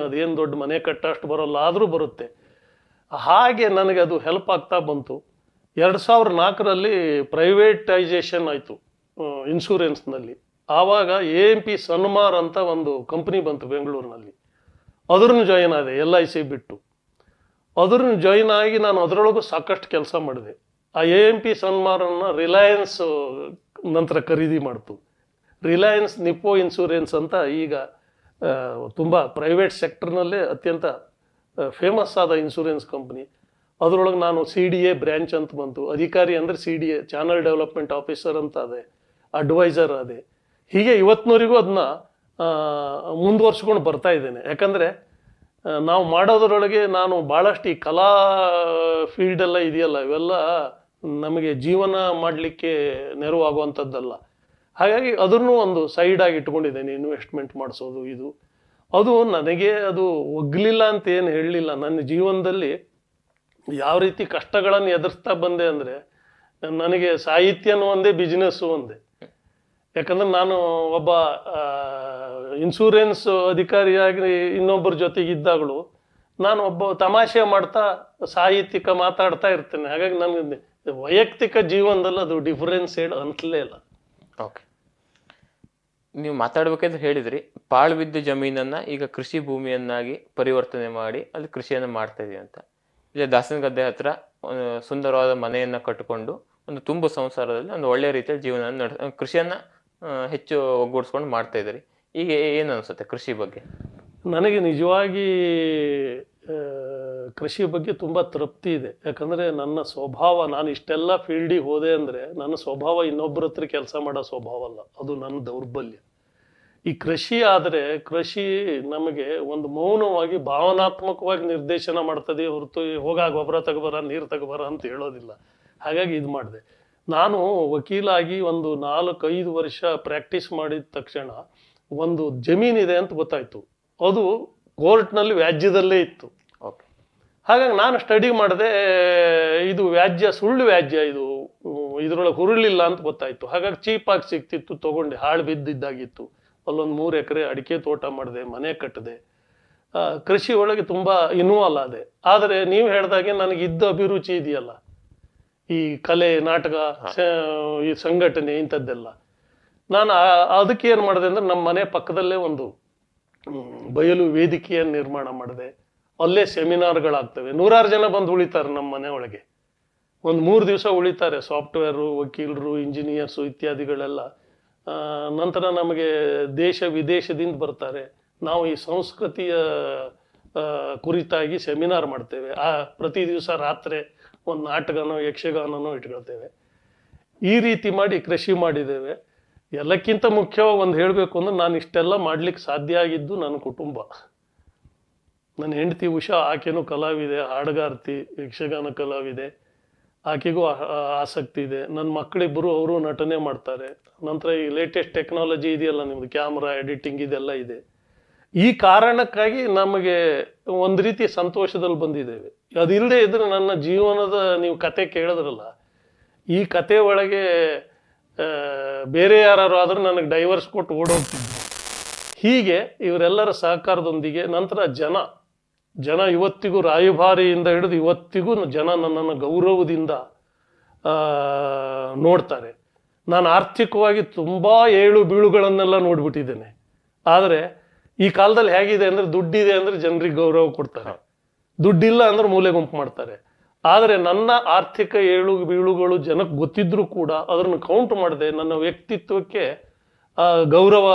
Speaker 2: ಅದೇನು ದೊಡ್ಡ ಮನೆ ಕಟ್ಟಷ್ಟು ಬರೋಲ್ಲ, ಆದರೂ ಬರುತ್ತೆ. ಹಾಗೆ ನನಗೆ ಅದು ಹೆಲ್ಪ್ ಆಗ್ತಾ ಬಂತು. 2004ರಲ್ಲಿ ಪ್ರೈವೇಟೈಸೇಷನ್ ಆಯಿತು ಇನ್ಶೂರೆನ್ಸ್ನಲ್ಲಿ. ಆವಾಗ AMP ಸನ್ಮಾರ್ ಅಂತ ಒಂದು ಕಂಪ್ನಿ ಬಂತು ಬೆಂಗಳೂರಿನಲ್ಲಿ. ಅದ್ರನ್ನ ಜಾಯಿನ್ ಆದೆ, LIC ಬಿಟ್ಟು. ಅದ್ರನ್ನ ಜಾಯಿನ್ ಆಗಿ ನಾನು ಅದರೊಳಗೂ ಸಾಕಷ್ಟು ಕೆಲಸ ಮಾಡಿದೆ. ಆ AMP ಸನ್ಮಾರನ್ನು ರಿಲಯನ್ಸ್ ನಂತರ ಖರೀದಿ ಮಾಡ್ತು. ರಿಲಯನ್ಸ್ ನಿಪ್ಪೋ ಇನ್ಶೂರೆನ್ಸ್ ಅಂತ ಈಗ ತುಂಬ ಪ್ರೈವೇಟ್ ಸೆಕ್ಟರ್ನಲ್ಲೇ ಅತ್ಯಂತ ಫೇಮಸ್ ಆದ ಇನ್ಶೂರೆನ್ಸ್ ಕಂಪ್ನಿ. ಅದರೊಳಗೆ ನಾನು CDA ಬ್ರ್ಯಾಂಚ್ ಅಂತ ಬಂತು. ಅಧಿಕಾರಿ ಅಂದರೆ CDA ಚಾನಲ್ ಡೆವಲಪ್ಮೆಂಟ್ ಆಫೀಸರ್ ಅಂತ ಅದೇ, ಅಡ್ವೈಸರ್ ಅದೇ. ಹೀಗೆ ಇವತ್ತಿನವರೆಗೂ ಅದನ್ನ ಮುಂದುವರ್ಸ್ಕೊಂಡು ಬರ್ತಾ ಇದ್ದೇನೆ. ಯಾಕಂದರೆ ನಾವು ಮಾಡೋದರೊಳಗೆ ನಾನು ಭಾಳಷ್ಟು ಈ ಕಲಾ ಫೀಲ್ಡೆಲ್ಲ ಇದೆಯಲ್ಲ, ಇವೆಲ್ಲ ನಮಗೆ ಜೀವನ ಮಾಡಲಿಕ್ಕೆ ನೆರವಾಗುವಂಥದ್ದಲ್ಲ. ಹಾಗಾಗಿ ಅದನ್ನು ಒಂದು ಸೈಡಾಗಿ ಇಟ್ಕೊಂಡಿದ್ದೇನೆ, ಇನ್ವೆಸ್ಟ್ಮೆಂಟ್ ಮಾಡಿಸೋದು ಇದು. ಅದು ನನಗೆ ಅದು ಒಗ್ಲಿಲ್ಲ ಅಂತ ಏನು ಹೇಳಲಿಲ್ಲ. ನನ್ನ ಜೀವನದಲ್ಲಿ ಯಾವ ರೀತಿ ಕಷ್ಟಗಳನ್ನು ಎದುರಿಸ್ತಾ ಬಂದೆ ಅಂದರೆ, ನನಗೆ ಸಾಹಿತ್ಯನೂ ಒಂದೇ, ಬಿಸ್ನೆಸ್ಸು ಒಂದೇ. ಯಾಕಂದರೆ ನಾನು ಒಬ್ಬ ಇನ್ಶೂರೆನ್ಸ್ ಅಧಿಕಾರಿಯಾಗಿ ಇನ್ನೊಬ್ಬರ ಜೊತೆಗಿದ್ದಾಗಲೂ ನಾನು ಒಬ್ಬ ತಮಾಷೆ ಮಾಡ್ತಾ ಸಾಹಿತ್ಯಿಕ ಮಾತಾಡ್ತಾ ಇರ್ತೇನೆ. ಹಾಗಾಗಿ ನನಗೆ ವೈಯಕ್ತಿಕ ಜೀವನದಲ್ಲಿ ಅದು ಡಿಫರೆನ್ಸ್ ಅನ್ಸಲೇ ಇಲ್ಲ.
Speaker 1: ಓಕೆ, ನೀವು ಮಾತಾಡ್ಬೇಕಾದ್ರೆ ಹೇಳಿದ್ರಿ ಪಾಳು ಬಿದ್ದ ಜಮೀನನ್ನ ಈಗ ಕೃಷಿ ಭೂಮಿಯನ್ನಾಗಿ ಪರಿವರ್ತನೆ ಮಾಡಿ ಅಲ್ಲಿ ಕೃಷಿಯನ್ನ ಮಾಡ್ತಾ ಇದೀವಿ ಅಂತ. ಇಲ್ಲಿ ದಾಸನಗದ್ದೆ ಹತ್ರ ಒಂದು ಸುಂದರವಾದ ಮನೆಯನ್ನ ಕಟ್ಟಿಕೊಂಡು ಒಂದು ತುಂಬು ಸಂಸಾರದಲ್ಲಿ ಒಂದು ಒಳ್ಳೆ ರೀತಿಯಲ್ಲಿ ಜೀವನ ಕೃಷಿಯನ್ನ ಹೆಚ್ಚು ಒಗ್ಗೂಡಿಸ್ಕೊಂಡು ಮಾಡ್ತಾ ಇದ್ರಿ. ಈಗ ಏನು ಅನ್ಸುತ್ತೆ ಕೃಷಿ ಬಗ್ಗೆ?
Speaker 2: ನನಗೆ ನಿಜವಾಗಿ ಕೃಷಿ ಬಗ್ಗೆ ತುಂಬ ತೃಪ್ತಿ ಇದೆ. ಯಾಕಂದರೆ ನನ್ನ ಸ್ವಭಾವ, ನಾನು ಇಷ್ಟೆಲ್ಲ ಫೀಲ್ಡಿಗೆ ಹೋದೆ ಅಂದರೆ ನನ್ನ ಸ್ವಭಾವ ಇನ್ನೊಬ್ಬರ ಹತ್ರ ಕೆಲಸ ಮಾಡೋ ಸ್ವಭಾವ ಅಲ್ಲ, ಅದು ನನ್ನ ದೌರ್ಬಲ್ಯ. ಈ ಕೃಷಿ ಆದರೆ ಕೃಷಿ ನಮಗೆ ಒಂದು ಮೌನವಾಗಿ ಭಾವನಾತ್ಮಕವಾಗಿ ನಿರ್ದೇಶನ ಮಾಡ್ತದೆ ಹೊರತು ಹೋಗಾಗ ಗೊಬ್ಬರ ತಗೋಬರ ನೀರು ತಗೋಬರ ಅಂತ ಹೇಳೋದಿಲ್ಲ. ಹಾಗಾಗಿ ಇದು ಮಾಡಿದೆ. ನಾನು ವಕೀಲಾಗಿ ಒಂದು 4-5 ವರ್ಷ ಪ್ರಾಕ್ಟೀಸ್ ಮಾಡಿದ ತಕ್ಷಣ ಒಂದು ಜಮೀನಿದೆ ಅಂತ ಗೊತ್ತಾಯ್ತು. ಅದು ಕೋರ್ಟ್ನಲ್ಲಿ ವ್ಯಾಜ್ಯದಲ್ಲೇ ಇತ್ತು.
Speaker 1: ಓಕೆ,
Speaker 2: ಹಾಗಾಗಿ ನಾನು ಸ್ಟಡಿ ಮಾಡಿದೆ, ಇದು ವ್ಯಾಜ್ಯ, ಸುಳ್ಳು ವ್ಯಾಜ್ಯ, ಇದು ಇದರೊಳಗೆ ಹುರುಳಿಲ್ಲ ಅಂತ ಗೊತ್ತಾಯ್ತು. ಹಾಗಾಗಿ ಚೀಪಾಗಿ ಸಿಕ್ತಿತ್ತು, ತಗೊಂಡೆ. ಹಾಳು ಬಿದ್ದಿದ್ದಾಗಿತ್ತು. ಅಲ್ಲೊಂದು 3 ಎಕರೆ ಅಡಿಕೆ ತೋಟ ಮಾಡಿದೆ, ಮನೆ ಕಟ್ಟಿದೆ. ಕೃಷಿ ಒಳಗೆ ತುಂಬ ಇನ್ವಾಲ್ವ್ ಆದೆ. ಆದರೆ ನೀವು ಹೇಳ್ದಾಗೆ ನನಗಿದ್ದ ಅಭಿರುಚಿ ಇದೆಯಲ್ಲ, ಈ ಕಲೆ, ನಾಟಕ, ಈ ಸಂಘಟನೆ, ಇಂಥದ್ದೆಲ್ಲ. ನಾನು ಅದಕ್ಕೆ ಏನು ಮಾಡಿದೆ ಅಂದರೆ ನಮ್ಮ ಮನೆ ಪಕ್ಕದಲ್ಲೇ ಒಂದು ಬಯಲು ವೇದಿಕೆಯನ್ನು ನಿರ್ಮಾಣ ಮಾಡಿದೆ. ಅಲ್ಲೇ ಸೆಮಿನಾರ್ಗಳಾಗ್ತವೆ. 100 ಜನ ಬಂದು ಉಳಿತಾರೆ ನಮ್ಮ ಮನೆ ಒಳಗೆ. ಒಂದು 3 ದಿವಸ ಉಳಿತಾರೆ, ಸಾಫ್ಟ್ವೇರು, ವಕೀಲರು, ಇಂಜಿನಿಯರ್ಸು ಇತ್ಯಾದಿಗಳೆಲ್ಲ. ನಂತರ ನಮಗೆ ದೇಶ ವಿದೇಶದಿಂದ ಬರ್ತಾರೆ. ನಾವು ಈ ಸಂಸ್ಕೃತಿಯ ಕುರಿತಾಗಿ ಸೆಮಿನಾರ್ ಮಾಡ್ತೇವೆ. ಪ್ರತಿ ದಿವಸ ರಾತ್ರಿ ಒಂದು ನಾಟಕನೋ ಯಕ್ಷಗಾನನೋ ಇಟ್ಕೊಳ್ತೇವೆ. ಈ ರೀತಿ ಮಾಡಿ ಕೃಷಿ ಮಾಡಿದ್ದೇವೆ. ಎಲ್ಲಕ್ಕಿಂತ ಮುಖ್ಯವಾಗಿ ಒಂದು ಹೇಳಬೇಕು ಅಂದ್ರೆ, ನಾನು ಇಷ್ಟೆಲ್ಲ ಮಾಡ್ಲಿಕ್ಕೆ ಸಾಧ್ಯ ಆಗಿದ್ದು ನನ್ನ ಕುಟುಂಬ. ನನ್ನ ಹೆಂಡತಿ ಉಷಾ, ಆಕೆನೂ ಕಲಾವಿದೆ, ಹಾಡುಗಾರ್ತಿ, ಯಕ್ಷಗಾನ ಕಲಾವಿದೆ. ಆಕೆಗೂ ಆಸಕ್ತಿ ಇದೆ. ನನ್ನ ಮಕ್ಕಳಿಬ್ಬರು ಅವರು ನಟನೆ ಮಾಡ್ತಾರೆ. ನಂತರ ಈ ಲೇಟೆಸ್ಟ್ ಟೆಕ್ನಾಲಜಿ ಇದೆಯಲ್ಲ ನಿಮ್ಮದು, ಕ್ಯಾಮ್ರಾ, ಎಡಿಟಿಂಗ್ ಇದೆಲ್ಲ ಇದೆ. ಈ ಕಾರಣಕ್ಕಾಗಿ ನಮಗೆ ಒಂದು ರೀತಿ ಸಂತೋಷದಲ್ಲಿ ಬಂದಿದ್ದೇವೆ. ಅದಿಲ್ಲದೆ ಇದ್ರೆ ನನ್ನ ಜೀವನದ, ನೀವು ಕತೆ ಕೇಳಿದ್ರಲ್ಲ, ಈ ಕತೆ ಒಳಗೆ ಬೇರೆ ಯಾರು ಆದರೂ ನನಗೆ ಡೈವರ್ಸ್ ಕೊಟ್ಟು ಓಡೋಗ್ತಿದ್ರು. ಹೀಗೆ ಇವರೆಲ್ಲರ ಸಹಕಾರದೊಂದಿಗೆ ನಂತರ ಜನ ಇವತ್ತಿಗೂ, ರಾಯಭಾರಿಯಿಂದ ಹಿಡಿದು ಇವತ್ತಿಗೂ ಜನ ನನ್ನನ್ನು ಗೌರವದಿಂದ ನೋಡ್ತಾರೆ. ನಾನು ಆರ್ಥಿಕವಾಗಿ ತುಂಬ ಏಳು ಬೀಳುಗಳನ್ನೆಲ್ಲ ನೋಡ್ಬಿಟ್ಟಿದ್ದೇನೆ. ಆದರೆ ಈ ಕಾಲದಲ್ಲಿ ಹೇಗಿದೆ ಅಂದರೆ, ದುಡ್ಡಿದೆ ಅಂದರೆ ಜನರಿಗೆ ಗೌರವ ಕೊಡ್ತಾರೆ, ದುಡ್ಡಿಲ್ಲ ಅಂದ್ರೆ ಮೂಲೆ ಗುಂಪು ಮಾಡ್ತಾರೆ. ಆದರೆ ನನ್ನ ಆರ್ಥಿಕ ಏಳು ಬೀಳುಗಳು ಜನಕ್ಕೆ ಗೊತ್ತಿದ್ರೂ ಕೂಡ ಅದನ್ನು ಕೌಂಟ್ ಮಾಡದೆ ನನ್ನ ವ್ಯಕ್ತಿತ್ವಕ್ಕೆ ಗೌರವ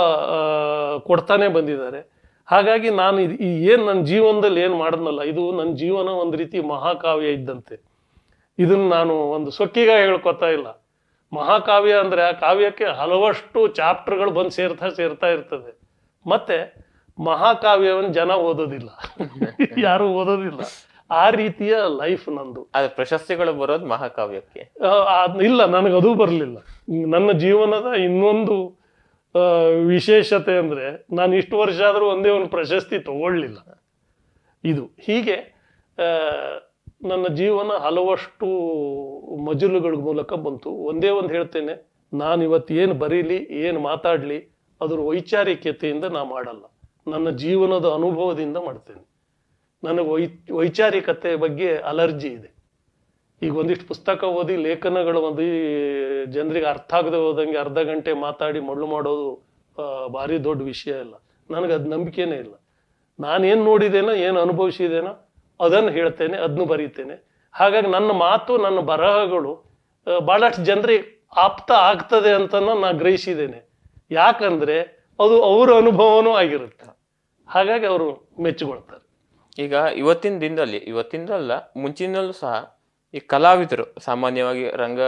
Speaker 2: ಕೊಡ್ತಾನೆ ಬಂದಿದ್ದಾರೆ. ಹಾಗಾಗಿ ನಾನು ಏನು ನನ್ನ ಜೀವನದಲ್ಲಿ ಏನು ಮಾಡಿದ್ನಲ್ಲ, ಇದು ನನ್ನ ಜೀವನ ಒಂದು ರೀತಿ ಮಹಾಕಾವ್ಯ ಇದ್ದಂತೆ. ಇದನ್ನು ನಾನು ಒಂದು ಸೊಕ್ಕಿಗ ಹೇಳ್ಕೊತಾ ಇಲ್ಲ. ಮಹಾಕಾವ್ಯ ಅಂದರೆ ಆ ಕಾವ್ಯಕ್ಕೆ ಹಲವಷ್ಟು ಚಾಪ್ಟರ್ಗಳು ಬಂದು ಸೇರ್ತಾ ಇರ್ತದೆ. ಮತ್ತೆ ಮಹಾಕಾವ್ಯವನ್ನು ಜನ ಓದೋದಿಲ್ಲ, ಯಾರು ಓದೋದಿಲ್ಲ. ಆ ರೀತಿಯ ಲೈಫ್ ನಂದು.
Speaker 1: ಅದು ಪ್ರಶಸ್ತಿಗಳು ಬರೋದು ಮಹಾಕಾವ್ಯಕ್ಕೆ
Speaker 2: ಇಲ್ಲ, ನನಗದು ಬರಲಿಲ್ಲ. ನನ್ನ ಜೀವನದ ಇನ್ನೊಂದು ವಿಶೇಷತೆ ಅಂದರೆ, ನಾನು ಇಷ್ಟು ವರ್ಷ ಆದರೂ ಒಂದೇ ಒಂದು ಪ್ರಶಸ್ತಿ ತಗೊಳ್ಳಿಲ್ಲ. ಇದು ಹೀಗೆ ನನ್ನ ಜೀವನ ಹಲವಷ್ಟು ಮಜಲುಗಳ ಮೂಲಕ ಬಂತು. ಒಂದೇ ಒಂದು ಹೇಳ್ತೇನೆ, ನಾನು ಇವತ್ತು ಏನು ಬರೀಲಿ, ಏನು ಮಾತಾಡಲಿ, ಅದರ ವೈಚಾರಿಕತೆಯಿಂದ ನಾ ಮಾಡಲ್ಲ. ನನ್ನ ಜೀವನದ ಅನುಭವದಿಂದ ಮಾಡ್ತೇನೆ. ನನಗೆ ವೈಚಾರಿಕತೆ ಬಗ್ಗೆ ಅಲರ್ಜಿ ಇದೆ. ಈಗ ಒಂದಿಷ್ಟು ಪುಸ್ತಕ ಓದಿ, ಲೇಖನಗಳು ಓದಿ, ಜನರಿಗೆ ಅರ್ಥ ಆಗದೆ ಹೋದಂಗೆ ಅರ್ಧ ಗಂಟೆ ಮಾತಾಡಿ ಮಳ್ಳು ಮಾಡೋದು ಭಾರಿ ದೊಡ್ಡ ವಿಷಯ ಇಲ್ಲ. ನನಗೆ ಅದು ನಂಬಿಕೆನೇ ಇಲ್ಲ. ನಾನೇನು ನೋಡಿದ್ದೇನೋ, ಏನು ಅನುಭವಿಸಿದ್ದೇನೋ ಅದನ್ನು ಹೇಳ್ತೇನೆ, ಅದನ್ನು ಬರೀತೇನೆ. ಹಾಗಾಗಿ ನನ್ನ ಮಾತು, ನನ್ನ ಬರಹಗಳು ಭಾಳಷ್ಟು ಜನರಿಗೆ ಆಪ್ತ ಆಗ್ತದೆ ಅಂತ ನಾನು ಗ್ರಹಿಸಿದ್ದೇನೆ. ಯಾಕಂದರೆ ಅದು ಅವರ ಅನುಭವನೂ ಆಗಿರುತ್ತೆ. ಹಾಗಾಗಿ ಅವರು ಮೆಚ್ಚಿಕೊಳ್ತಾರೆ.
Speaker 1: ಈಗ ಇವತ್ತಿಂದಲ್ಲ ಮುಂಚಿನಲ್ಲೂ ಸಹ ಈ ಕಲಾವಿದರು ಸಾಮಾನ್ಯವಾಗಿ ರಂಗ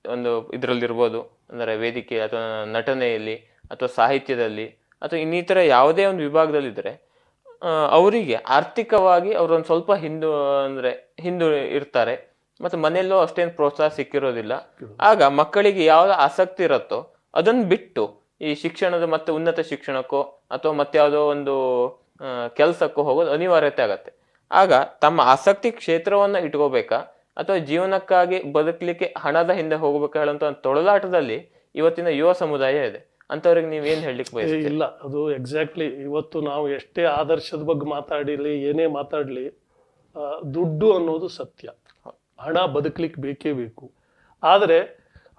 Speaker 1: ಒಂದು ಇದರಲ್ಲಿರ್ಬೋದು, ಅಂದರೆ ವೇದಿಕೆ ಅಥವಾ ನಟನೆಯಲ್ಲಿ ಅಥವಾ ಸಾಹಿತ್ಯದಲ್ಲಿ ಅಥವಾ ಇನ್ನಿತರ ಯಾವುದೇ ಒಂದು ವಿಭಾಗದಲ್ಲಿದ್ದರೆ ಅವರಿಗೆ ಆರ್ಥಿಕವಾಗಿ ಅವರೊಂದು ಸ್ವಲ್ಪ ಹಿಂದು ಇರ್ತಾರೆ. ಮತ್ತು ಮನೆಯಲ್ಲೂ ಅಷ್ಟೇನು ಪ್ರೋತ್ಸಾಹ ಸಿಕ್ಕಿರೋದಿಲ್ಲ. ಆಗ ಮಕ್ಕಳಿಗೆ ಯಾವ್ದು ಆಸಕ್ತಿ ಇರುತ್ತೋ ಅದನ್ನು ಬಿಟ್ಟು ಈ ಶಿಕ್ಷಣದ ಮತ್ತೆ ಉನ್ನತ ಶಿಕ್ಷಣಕ್ಕೋ ಅಥವಾ ಮತ್ಯಾವುದೋ ಒಂದು ಕೆಲಸಕ್ಕೂ ಹೋಗೋದು ಅನಿವಾರ್ಯತೆ ಆಗತ್ತೆ. ಆಗ ತಮ್ಮ ಆಸಕ್ತಿ ಕ್ಷೇತ್ರವನ್ನ ಇಟ್ಕೋಬೇಕಾ ಅಥವಾ ಜೀವನಕ್ಕಾಗಿ ಬದುಕಲಿಕ್ಕೆ ಹಣದ ಹಿಂದೆ ಹೋಗ್ಬೇಕಾ ಹೇಳುವಂತ ಒಂದು ತೊಳಲಾಟದಲ್ಲಿ ಇವತ್ತಿನ ಯುವ ಸಮುದಾಯ ಇದೆ. ಅಂತವ್ರಿಗೆ ನೀವೇನ್ ಹೇಳಲಿಕ್ಕೆ ಬಯಸ್ತೀರಿ?
Speaker 2: ಇಲ್ಲ, ಅದು ಎಕ್ಸಾಕ್ಟ್ಲಿ ಇವತ್ತು ನಾವು ಎಷ್ಟೇ ಆದರ್ಶದ ಬಗ್ಗೆ ಮಾತಾಡಿಲಿ, ಏನೇ ಮಾತಾಡಲಿ, ದುಡ್ಡು ಅನ್ನೋದು ಸತ್ಯ. ಹಣ ಬದುಕಲಿಕ್ಕೆ ಬೇಕೇ ಬೇಕು. ಆದರೆ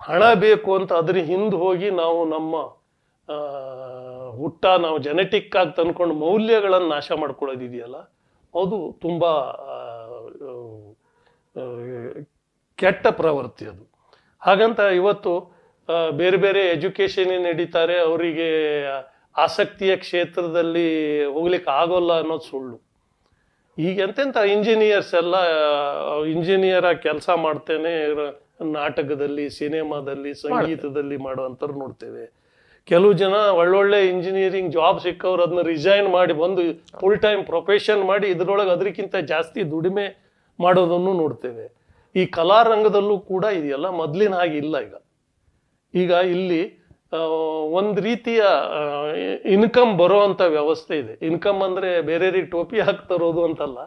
Speaker 2: ಹಣ ಬೇಕು ಅಂತ ಅದ್ರ ಹಿಂದೆ ಹೋಗಿ ನಾವು ನಮ್ಮ ನಾವು ಜೆನೆಟಿಕ್ ಆಗಿ ತಂದ್ಕೊಂಡು ಮೌಲ್ಯಗಳನ್ನು ನಾಶ ಮಾಡ್ಕೊಳ್ಳೋದಿದೆಯಲ್ಲ, ಅದು ತುಂಬ ಕೆಟ್ಟ ಪ್ರವೃತ್ತಿ ಅದು. ಹಾಗಂತ ಇವತ್ತು ಬೇರೆ ಬೇರೆ ಎಜುಕೇಶನ್ ನಡೀತಾರೆ, ಅವರಿಗೆ ಆಸಕ್ತಿಯ ಕ್ಷೇತ್ರದಲ್ಲಿ ಹೋಗ್ಲಿಕ್ಕೆ ಆಗೋಲ್ಲ ಅನ್ನೋದು ಸುಳ್ಳು. ಈಗ ಎಂತೆಂಥ ಇಂಜಿನಿಯರ್ಸ್ ಎಲ್ಲ ಇಂಜಿನಿಯರ್ ಆಗಿ ಕೆಲಸ ಮಾಡ್ತೇನೆ ನಾಟಕದಲ್ಲಿ, ಸಿನಿಮಾದಲ್ಲಿ, ಸಂಗೀತದಲ್ಲಿ ಮಾಡುವಂಥವ್ರು ನೋಡ್ತೇವೆ. ಕೆಲವು ಜನ ಒಳ್ಳೊಳ್ಳೆ ಇಂಜಿನಿಯರಿಂಗ್ ಜಾಬ್ ಸಿಕ್ಕವ್ರು ಅದನ್ನ ರಿಸೈನ್ ಮಾಡಿ ಬಂದು ಫುಲ್ ಟೈಮ್ ಪ್ರೊಫೆಷನ್ ಮಾಡಿ ಇದರೊಳಗೆ ಅದಕ್ಕಿಂತ ಜಾಸ್ತಿ ದುಡಿಮೆ ಮಾಡೋದನ್ನು ನೋಡ್ತೇವೆ. ಈ ಕಲಾರಂಗದಲ್ಲೂ ಕೂಡ ಇದೆಯಲ್ಲ, ಮೊದಲಿನ ಹಾಗೆ ಇಲ್ಲ. ಈಗ ಇಲ್ಲಿ ಒಂದು ರೀತಿಯ ಇನ್ಕಮ್ ಬರೋವಂಥ ವ್ಯವಸ್ಥೆ ಇದೆ. ಇನ್ಕಮ್ ಅಂದರೆ ಬೇರೆಯವ್ರಿಗೆ ಟೋಪಿ ಹಾಕ್ತರೋದು ಅಂತಲ್ಲ,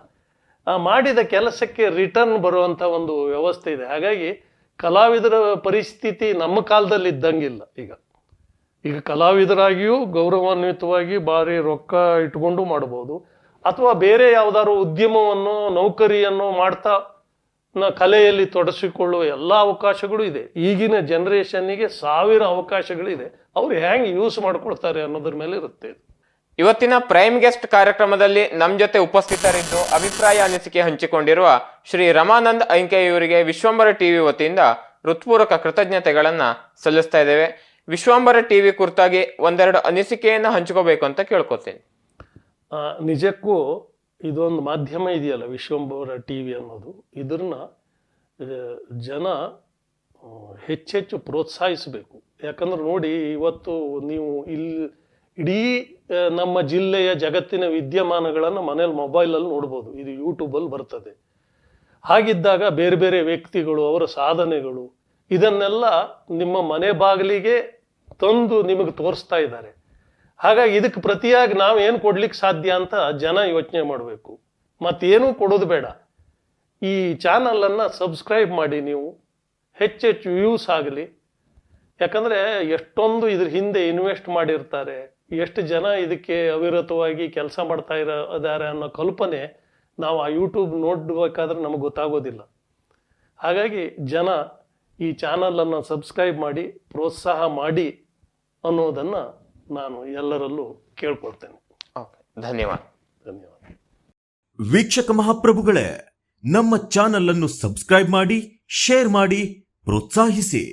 Speaker 2: ಮಾಡಿದ ಕೆಲಸಕ್ಕೆ ರಿಟರ್ನ್ ಬರುವಂಥ ಒಂದು ವ್ಯವಸ್ಥೆ ಇದೆ. ಹಾಗಾಗಿ ಕಲಾವಿದರ ಪರಿಸ್ಥಿತಿ ನಮ್ಮ ಕಾಲದಲ್ಲಿ ಇದ್ದಂಗಿಲ್ಲ. ಈಗ ಕಲಾವಿದರಾಗಿಯೂ ಗೌರವಾನ್ವಿತವಾಗಿ ಭಾರಿ ರೊಕ್ಕ ಇಟ್ಕೊಂಡು ಮಾಡ್ಬೋದು, ಅಥವಾ ಬೇರೆ ಯಾವ್ದಾದ್ರು ಉದ್ಯಮವನ್ನು, ನೌಕರಿಯನ್ನು ಮಾಡ್ತಾ ಕಲೆಯಲ್ಲಿ ತೊಡಗಿಸಿಕೊಳ್ಳುವ ಎಲ್ಲ ಅವಕಾಶಗಳು ಇದೆ. ಈಗಿನ ಜನರೇಷನ್ನಿಗೆ 1000 ಅವಕಾಶಗಳಿದೆ. ಅವ್ರು ಹೆಂಗೆ ಯೂಸ್ ಮಾಡ್ಕೊಳ್ತಾರೆ ಅನ್ನೋದ್ರ ಮೇಲೆ ಇರುತ್ತೆ.
Speaker 1: ಇವತ್ತಿನ ಪ್ರೈಮ್ ಗೆಸ್ಟ್ ಕಾರ್ಯಕ್ರಮದಲ್ಲಿ ನಮ್ಮ ಜೊತೆ ಉಪಸ್ಥಿತರಿದ್ದು ಅಭಿಪ್ರಾಯ ಅನಿಸಿಕೆ ಹಂಚಿಕೊಂಡಿರುವ ಶ್ರೀ ರಮಾನಂದ್ ಐಂಕೆ ಇವರಿಗೆ ವಿಶ್ವಂಬರ ಟಿವಿ ವತಿಯಿಂದ ಹೃತ್ಪೂರ್ವಕ ಕೃತಜ್ಞತೆಗಳನ್ನ ಸಲ್ಲಿಸ್ತಾ ಇದ್ದೇವೆ. ವಿಶ್ವಂಬರ ಟಿವಿ ಕುರಿತಾಗಿ ಒಂದೆರಡು ಅನಿಸಿಕೆಯನ್ನ ಹಂಚ್ಕೋಬೇಕು ಅಂತ ಕೇಳ್ಕೊತೀನಿ.
Speaker 2: ನಿಜಕ್ಕೂ ಇದೊಂದು ಮಾಧ್ಯಮ ಇದೆಯಲ್ಲ ವಿಶ್ವಂಬರ ಟಿವಿ ಅನ್ನೋದು, ಇದನ್ನ ಜನ ಹೆಚ್ಚೆಚ್ಚು ಪ್ರೋತ್ಸಾಹಿಸಬೇಕು. ಯಾಕಂದ್ರೆ ನೋಡಿ, ಇವತ್ತು ನೀವು ಇಡೀ ನಮ್ಮ ಜಿಲ್ಲೆಯ ಜಗತ್ತಿನ ವಿದ್ಯಮಾನಗಳನ್ನು ಮನೇಲಿ ಮೊಬೈಲಲ್ಲಿ ನೋಡ್ಬೋದು, ಇದು ಯೂಟ್ಯೂಬಲ್ಲಿ ಬರ್ತದೆ. ಹಾಗಿದ್ದಾಗ ಬೇರೆ ಬೇರೆ ವ್ಯಕ್ತಿಗಳು, ಅವರ ಸಾಧನೆಗಳು, ಇದನ್ನೆಲ್ಲ ನಿಮ್ಮ ಮನೆ ಬಾಗಿಲಿಗೆ ತಂದು ನಿಮಗೆ ತೋರಿಸ್ತಾ ಇದ್ದಾರೆ. ಹಾಗಾಗಿ ಇದಕ್ಕೆ ಪ್ರತಿಯಾಗಿ ನಾವು ಏನು ಕೊಡ್ಲಿಕ್ಕೆ ಸಾಧ್ಯ ಅಂತ ಜನ ಯೋಚನೆ ಮಾಡಬೇಕು. ಮತ್ತೇನೂ ಕೊಡೋದು ಬೇಡ, ಈ ಚಾನಲನ್ನು ಸಬ್ಸ್ಕ್ರೈಬ್ ಮಾಡಿ, ನೀವು ಹೆಚ್ಚೆಚ್ಚು ವ್ಯೂಸ್ ಆಗಲಿ. ಯಾಕಂದರೆ ಎಷ್ಟೊಂದು ಇದ್ರ ಹಿಂದೆ ಇನ್ವೆಸ್ಟ್ ಮಾಡಿರ್ತಾರೆ, ಎಷ್ಟು ಜನ ಇದಕ್ಕೆ ಅವಿರತವಾಗಿ ಕೆಲಸ ಮಾಡ್ತಾ ಇದ್ದಾರೆ ಅನ್ನೋ ಕಲ್ಪನೆ ನಾವು ಆ ಯೂಟ್ಯೂಬ್ ನೋಡಬೇಕಾದ್ರೆ ನಮಗೆ ಗೊತ್ತಾಗೋದಿಲ್ಲ. ಹಾಗಾಗಿ ಜನ ಈ ಚಾನಲನ್ನು ಸಬ್ಸ್ಕ್ರೈಬ್ ಮಾಡಿ, ಪ್ರೋತ್ಸಾಹ ಮಾಡಿ ಅನ್ನೋದನ್ನು ನಾನು ಎಲ್ಲರಲ್ಲೂ ಕೇಳ್ಕೊಳ್ತೇನೆ.
Speaker 1: ಧನ್ಯವಾದ.
Speaker 4: ವೀಕ್ಷಕ ಮಹಾಪ್ರಭುಗಳೇ, ನಮ್ಮ ಚಾನಲ್ ಅನ್ನು ಸಬ್ಸ್ಕ್ರೈಬ್ ಮಾಡಿ, ಶೇರ್ ಮಾಡಿ, ಪ್ರೋತ್ಸಾಹಿಸಿ.